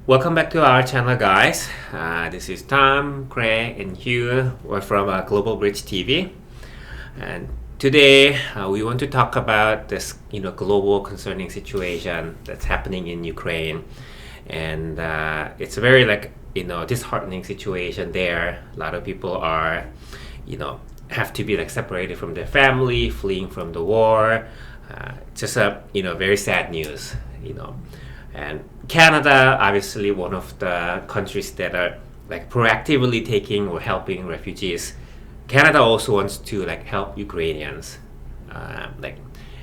Welcome back to our channel, guys. This is Tom, Craig, and Hugh. We're from Global Bridge TV, and today we want to talk about this, global concerning situation that's happening in Ukraine, and it's a very disheartening situation there. A lot of people are, have to be separated from their family, fleeing from the war. Just a very sad news, And Canada, obviously one of the countries that are proactively taking or helping refugees. Canada also wants to help Ukrainians,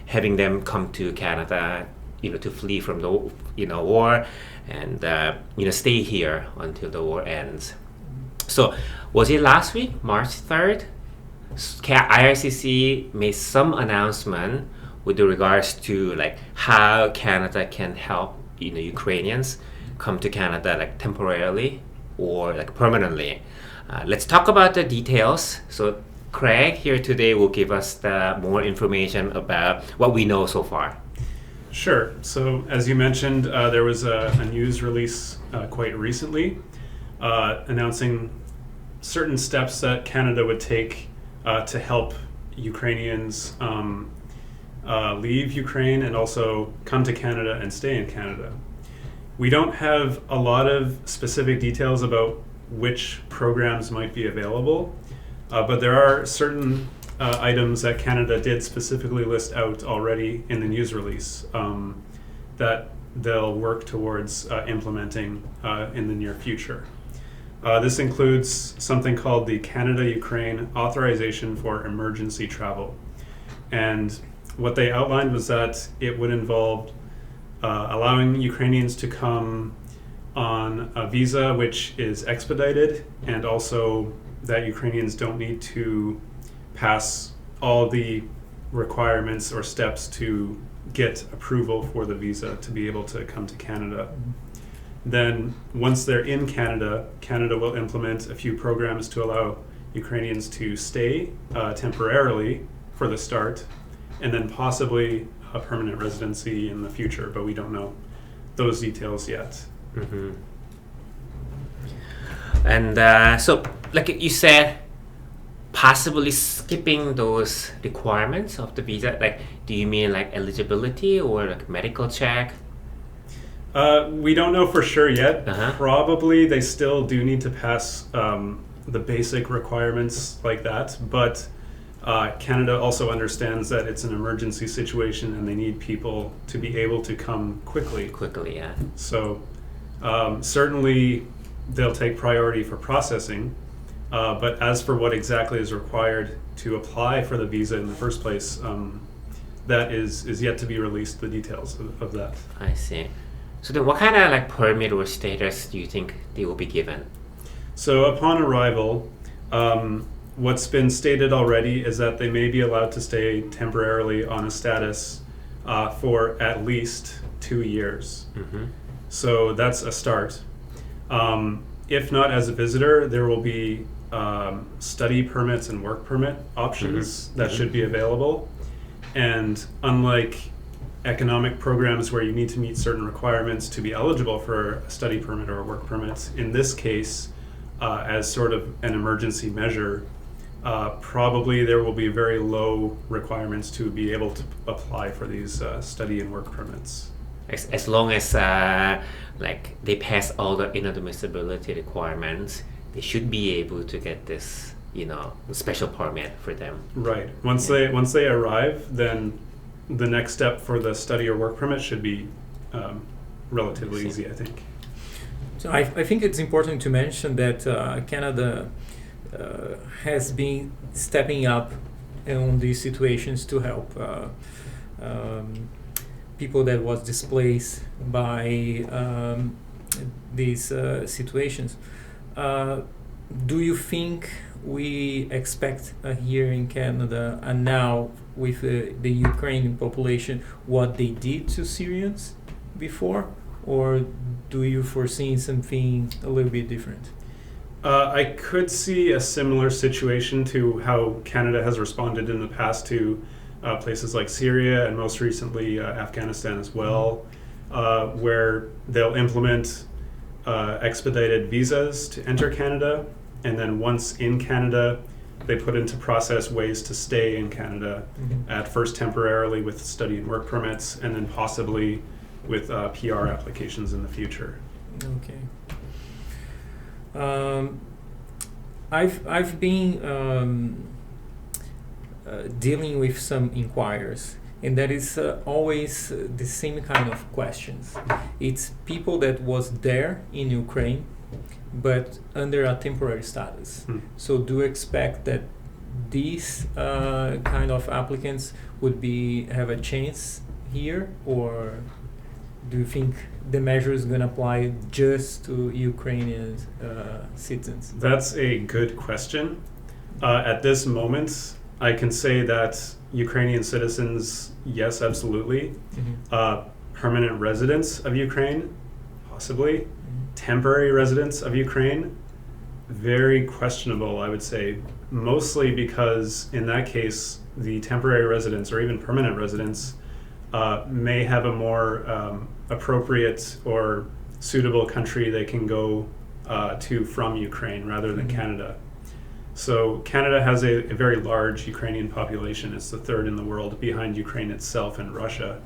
having them come to Canada, to flee from the war, and stay here until the war ends. So was it last week, March 3rd? IRCC made some announcement with regards to how Canada can help Ukrainians come to Canada temporarily or permanently. Let's talk about the details. So Craig here today will give us the more information about what we know so far. Sure. So as you mentioned, there was a news release quite recently announcing certain steps that Canada would take to help Ukrainians leave Ukraine and also come to Canada and stay in Canada. We don't have a lot of specific details about which programs might be available, but there are certain items that Canada did specifically list out already in the news release that they'll work towards implementing in the near future. This includes something called the Canada-Ukraine Authorization for Emergency Travel. And what they outlined was that it would involve allowing Ukrainians to come on a visa which is expedited, and also that Ukrainians don't need to pass all the requirements or steps to get approval for the visa to be able to come to Canada. Then once they're in Canada, Canada will implement a few programs to allow Ukrainians to stay temporarily for the start, and then possibly a permanent residency in the future, but we don't know those details yet. Mm-hmm. And so, like you said, possibly skipping those requirements of the visa. Do you mean eligibility or medical check? We don't know for sure yet. Uh-huh. Probably they still do need to pass the basic requirements like that, but Canada also understands that it's an emergency situation and they need people to be able to come quickly. Quickly, yeah. So certainly they'll take priority for processing, but as for what exactly is required to apply for the visa in the first place, that is yet to be released, the details of that. I see. So then what kind of permit or status do you think they will be given? So upon arrival, what's been stated already is that they may be allowed to stay temporarily on a status for at least 2 years. Mm-hmm. So that's a start. If not as a visitor, there will be study permits and work permit options that should be available. And unlike economic programs where you need to meet certain requirements to be eligible for a study permit or a work permit, in this case, as sort of an emergency measure, probably there will be very low requirements to be able to apply for these study and work permits. As long as they pass all the inadmissibility requirements, they should be able to get this special permit for them. Right. Once they arrive, then the next step for the study or work permit should be relatively easy, I think. So I think it's important to mention that Canada has been stepping up on these situations to help people that was displaced by these situations. Do you think we expect here in Canada and now with the Ukrainian population what they did to Syrians before, or do you foresee something a little bit different? I could see a similar situation to how Canada has responded in the past to places like Syria and most recently Afghanistan as well, where they'll implement expedited visas to enter Canada, and then once in Canada, they put into process ways to stay in Canada, at first temporarily with study and work permits, and then possibly with PR applications in the future. Okay. I've been dealing with some inquiries, and that is always the same kind of questions. It's people that was there in Ukraine, but under a temporary status. So do you expect that these kind of applicants would have a chance here, or do you think the measure is going to apply just to Ukrainian citizens? That's a good question. At this moment, I can say that Ukrainian citizens, yes, absolutely. Permanent residents of Ukraine, possibly. Temporary residents of Ukraine, very questionable, I would say. Mostly because in that case, the temporary residents or even permanent residents may have a more appropriate or suitable country they can go to from Ukraine rather than Canada. So Canada has a very large Ukrainian population. It's the third in the world behind Ukraine itself and Russia.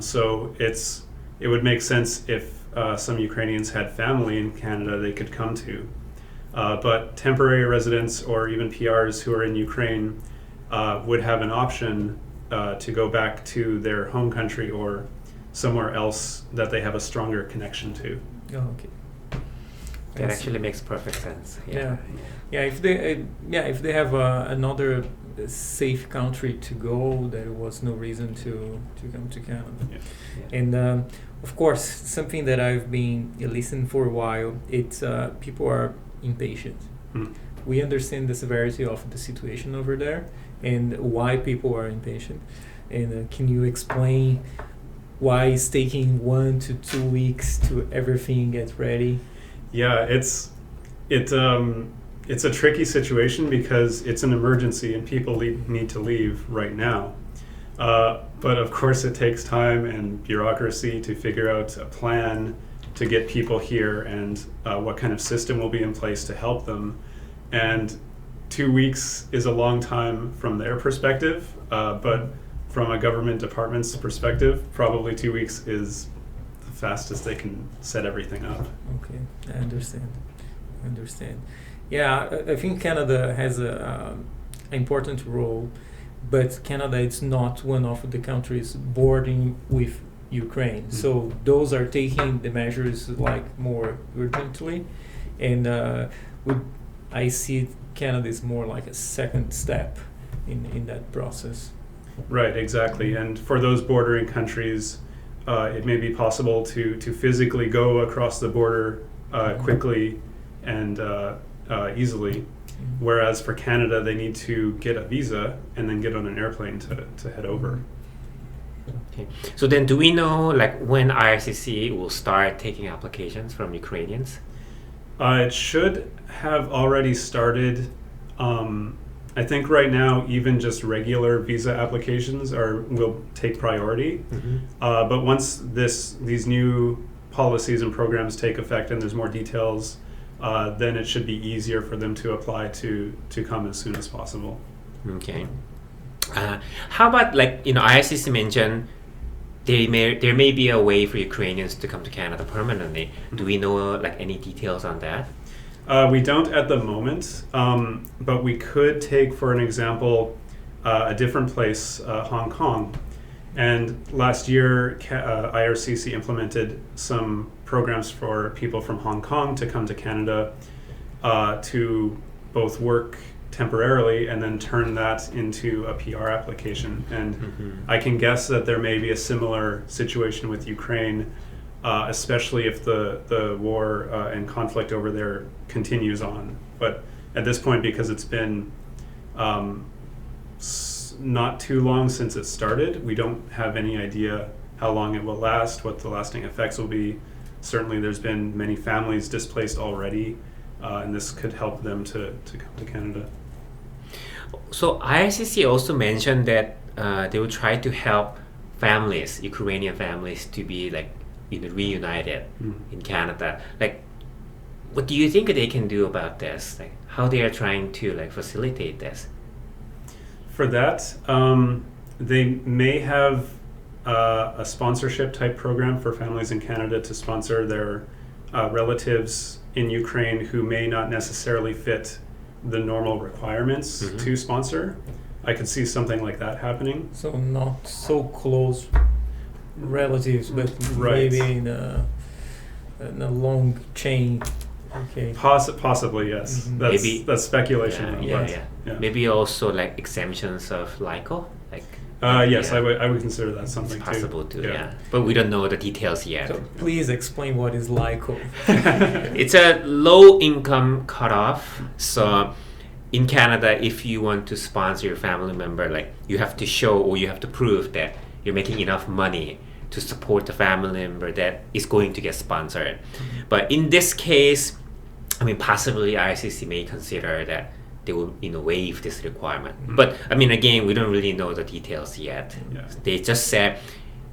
So it would make sense if some Ukrainians had family in Canada they could come to. But temporary residents or even PRs who are in Ukraine would have an option to go back to their home country or somewhere else that they have a stronger connection to. Oh, okay. That actually makes perfect sense. Yeah. If they have another safe country to go, there was no reason to come to Canada. And of course, something that I've been listening for a while, it's people are impatient. We understand the severity of the situation over there and why people are impatient. And can you explain why it's taking 1 to 2 weeks to everything get ready? Yeah, it's a tricky situation because it's an emergency and people need to leave right now. But of course it takes time and bureaucracy to figure out a plan to get people here and what kind of system will be in place to help them. And 2 weeks is a long time from their perspective, but from a government department's perspective, probably 2 weeks is the fastest they can set everything up. Okay, I understand. Yeah, I think Canada has an important role, but Canada is not one of the countries bordering with Ukraine. So those are taking the measures like more urgently, and I see Canada is more like a second step in that process. Right, exactly. And for those bordering countries, it may be possible to physically go across the border quickly and easily, whereas for Canada, they need to get a visa and then get on an airplane to head over. Okay. So then do we know like when IRCC will start taking applications from Ukrainians? It should have already started. I think right now even just regular visa applications will take priority. But once these new policies and programs take effect and there's more details, then it should be easier for them to apply to come as soon as possible. Okay. How about IRCC mentioned there may be a way for Ukrainians to come to Canada permanently. Do we know any details on that? We don't at the moment, but we could take, for an example, a different place, Hong Kong. And last year, IRCC implemented some programs for people from Hong Kong to come to Canada to both work temporarily and then turn that into a PR application. And I can guess that there may be a similar situation with Ukraine, especially if the war and conflict over there continues on. But at this point, because it's been not too long since it started, we don't have any idea how long it will last, what the lasting effects will be. Certainly there's been many families displaced already, and this could help them to come to Canada. So IRCC also mentioned that they will try to help families, Ukrainian families, to be reunited in Canada. Like, what do you think they can do about this? Like, how they are trying to like facilitate this? For that, they may have a sponsorship type program for families in Canada to sponsor their relatives in Ukraine who may not necessarily fit the normal requirements to sponsor. I could see something like that happening. So not so close relatives, but Right. maybe in a long chain. Okay. Possibly, yes. Maybe- That's speculation. Yeah, but, yeah. Maybe also like exemptions of LICO. Like, yes, yeah. I would consider that something It's possible too. Yeah. Yeah, but we don't know the details yet. So please explain what is LICO. It's a low income cutoff. So in Canada, if you want to sponsor your family member, like you have to show or you have to prove that you're making enough money to support the family member that is going to get sponsored. But in this case, I mean, possibly IRCC may consider that they will, waive this requirement. But I mean, again, we don't really know the details yet. Yeah. They just said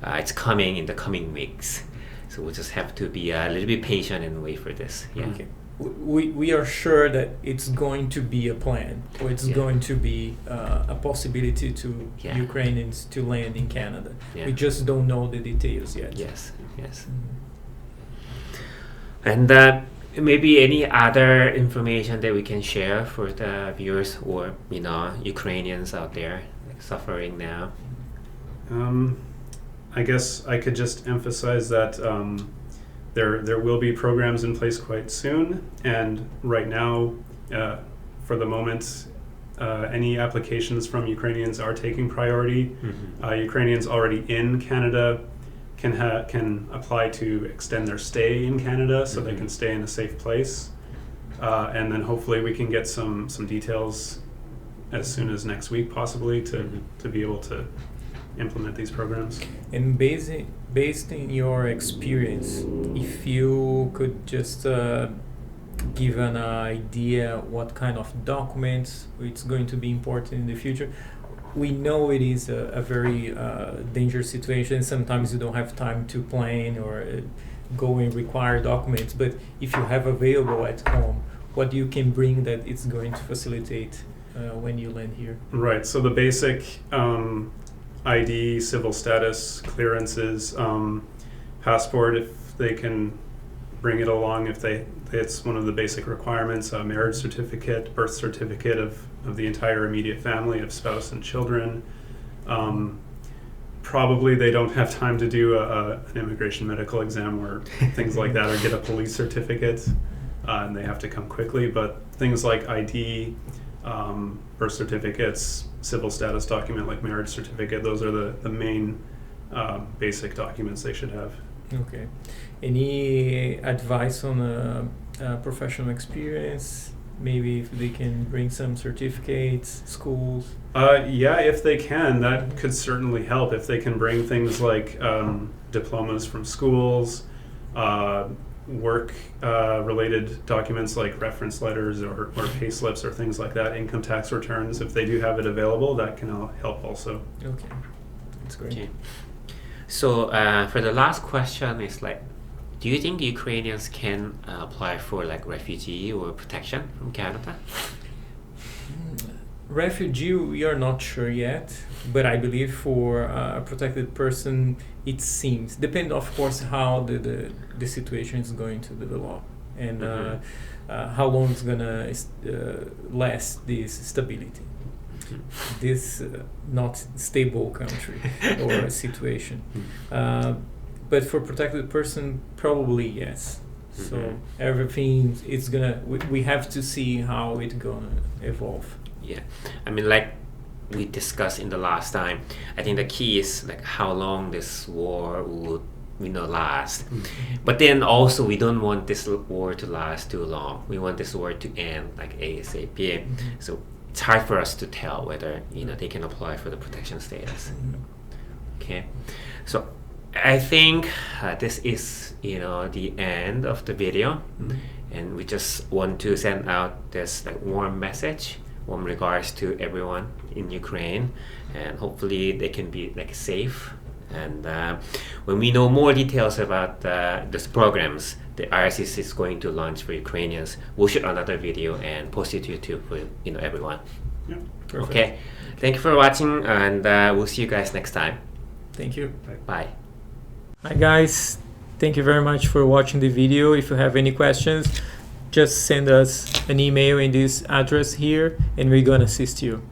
it's coming in the coming weeks. So we'll just have to be a little bit patient and wait for this. Yeah. Okay. We are sure that it's going to be a plan, or it's going to be a possibility to Ukrainians to land in Canada. Yeah. We just don't know the details yet. Yes. And maybe any other information that we can share for the viewers or Ukrainians out there like, suffering now. I guess I could just emphasize that there will be programs in place quite soon, and right now, for the moment, any applications from Ukrainians are taking priority. Ukrainians already in Canada can apply to extend their stay in Canada so they can stay in a safe place, and then hopefully we can get some details as soon as next week possibly to be able to implement these programs. And based in your experience, if you could just give an idea what kind of documents it's going to be important in the future. We know it is a very dangerous situation. Sometimes you don't have time to plan or go and require documents, but if you have available at home, what you can bring that it's going to facilitate when you land here. Right, so the basic ID, civil status, clearances, passport if they can bring it along, it's one of the basic requirements, a marriage certificate, birth certificate of the entire immediate family of spouse and children. Probably they don't have time to do an immigration medical exam or things like that, or get a police certificate, and they have to come quickly, but things like ID, birth certificates, civil status document like marriage certificate, those are the main basic documents they should have. Okay. Any advice on professional experience? Maybe if they can bring some certificates, schools? Yeah, if they can, that could certainly help. If they can bring things like diplomas from schools, work related documents like reference letters or pay slips or things like that, income tax returns, if they do have it available, that can help also. Okay, that's great. Okay. So for the last question is like, do you think Ukrainians can apply for like refugee or protection from Canada? Refugee, we are not sure yet, but I believe for a protected person, it seems, depend of course how the situation is going to develop and how long it's gonna last this stability. This not stable country or situation. But for protected person, probably yes. So everything it's gonna. We have to see how it's gonna evolve. Yeah, I mean, like we discussed in the last time, I think the key is like how long this war would last. But then also we don't want this war to last too long. We want this war to end like ASAP. So it's hard for us to tell whether they can apply for the protection status. Okay, so I think this is the end of the video, and we just want to send out this like warm message, warm regards to everyone in Ukraine, and hopefully they can be like safe And when we know more details about these programs the IRCC is going to launch for Ukrainians, we'll shoot another video and post it to YouTube for everyone. Yeah. Perfect. Okay, thank you for watching, and we'll see you guys next time. Thank you. Bye. Hi guys, thank you very much for watching the video. If you have any questions, just send us an email in this address here and we're gonna assist you.